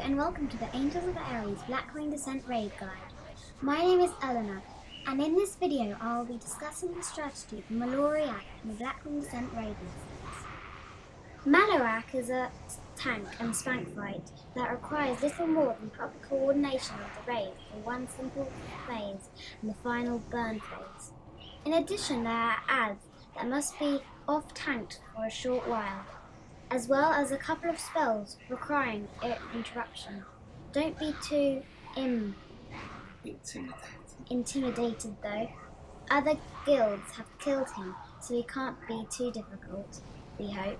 and welcome to the Angels of Ares Blackwing Descent Raid Guide. My name is Eleanor, and in this video I will be discussing the strategy for Maloriak in the Blackwing Descent Raid instance. Maloriak is a tank and spank fight that requires little more than proper coordination of the raid for one simple phase and the final burn phase. In addition, there are adds that must be off-tanked for a short while, as well as a couple of spells requiring interruption. Don't be too intimidated though. Other guilds have killed him, so he can't be too difficult, we hope.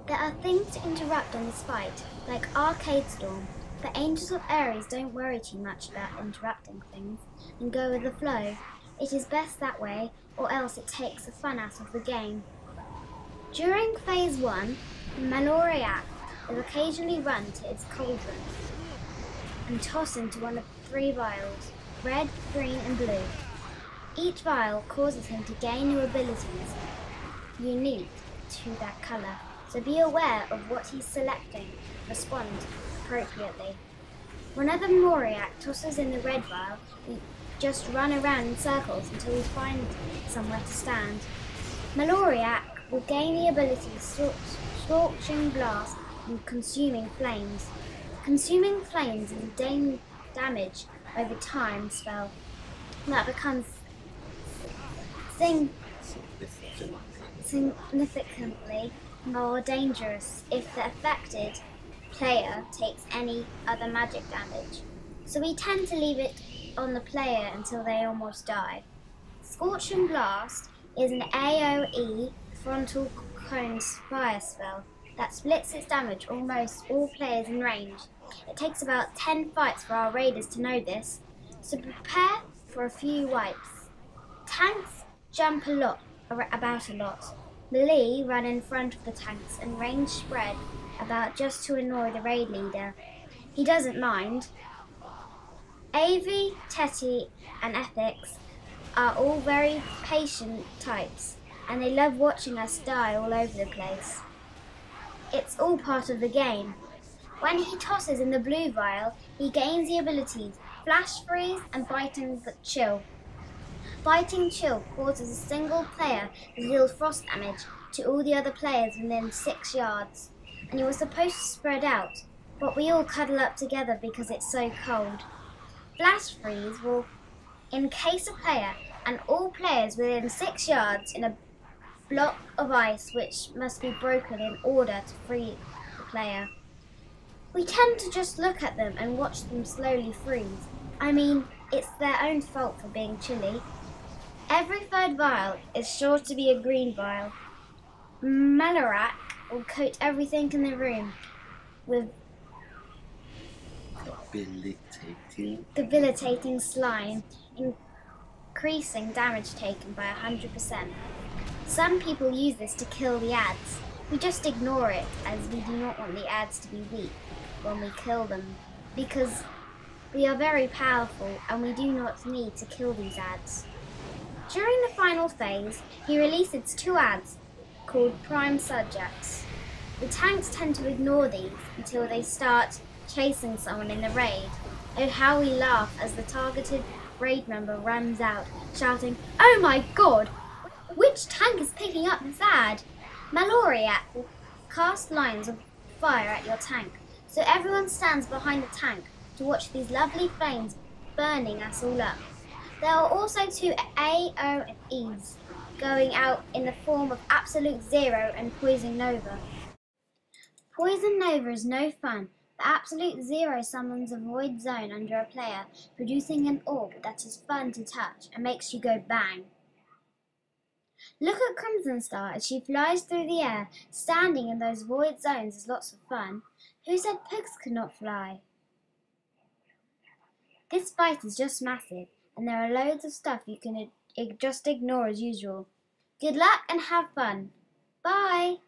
There are things to interrupt in this fight, like Arcade Storm, but Angels of Ares don't worry too much about interrupting things and go with the flow. It is best that way, or else it takes the fun out of the game. During Phase 1, Maloriak will occasionally run to its cauldron and toss into one of 3 vials, red, green and blue. Each vial causes him to gain new abilities unique to that colour, so be aware of what he's selecting and respond appropriately. Whenever Maloriak tosses in the red vial, we just run around in circles until we find somewhere to stand. Maloriak will gain the ability Scorching Blast and Consuming Flames. Consuming Flames is a damage over time spell that becomes significantly more dangerous if the affected player takes any other magic damage, so we tend to leave it on the player until they almost die. Scorching Blast is an AoE frontal cone fire spell that splits its damage almost all players in range. It takes about 10 fights for our raiders to know this, so prepare for a few wipes. Tanks jump about a lot. Melee run in front of the tanks and range spread about just to annoy the raid leader. He doesn't mind. AV, Teti and Ethics are all very patient types, and they love watching us die all over the place. It's all part of the game. When he tosses in the blue vial, he gains the abilities Flash Freeze and Biting Chill. Biting Chill causes a single player to deal frost damage to all the other players within 6 yards, and you were supposed to spread out, but we all cuddle up together because it's so cold. Flash Freeze will encase a player and all players within 6 yards in a block of ice which must be broken in order to free the player. We tend to just look at them and watch them slowly freeze. I mean, it's their own fault for being chilly. Every 3rd vial is sure to be a green vial. Maloriak will coat everything in the room with debilitating slime, increasing damage taken by 100%. Some people use this to kill the ads. We just ignore it, as we do not want the ads to be weak when we kill them, because we are very powerful and we do not need to kill these ads. During the final phase, he releases 2 ads called Prime Subjects. The tanks tend to ignore these until they start chasing someone in the raid. Oh, how we laugh as the targeted raid member runs out, shouting, "Oh my god! Which tank is picking up this ad?" Maloriak will cast lines of fire at your tank, so everyone stands behind the tank to watch these lovely flames burning us all up. There are also 2 AoEs going out in the form of Absolute Zero and Poison Nova. Poison Nova is no fun, but Absolute Zero summons a void zone under a player, producing an orb that is fun to touch and makes you go bang. Look at Crimsonstar as she flies through the air. Standing in those void zones is lots of fun. Who said pigs could not fly? This fight is just massive, and there are loads of stuff you can just ignore as usual. Good luck and have fun. Bye!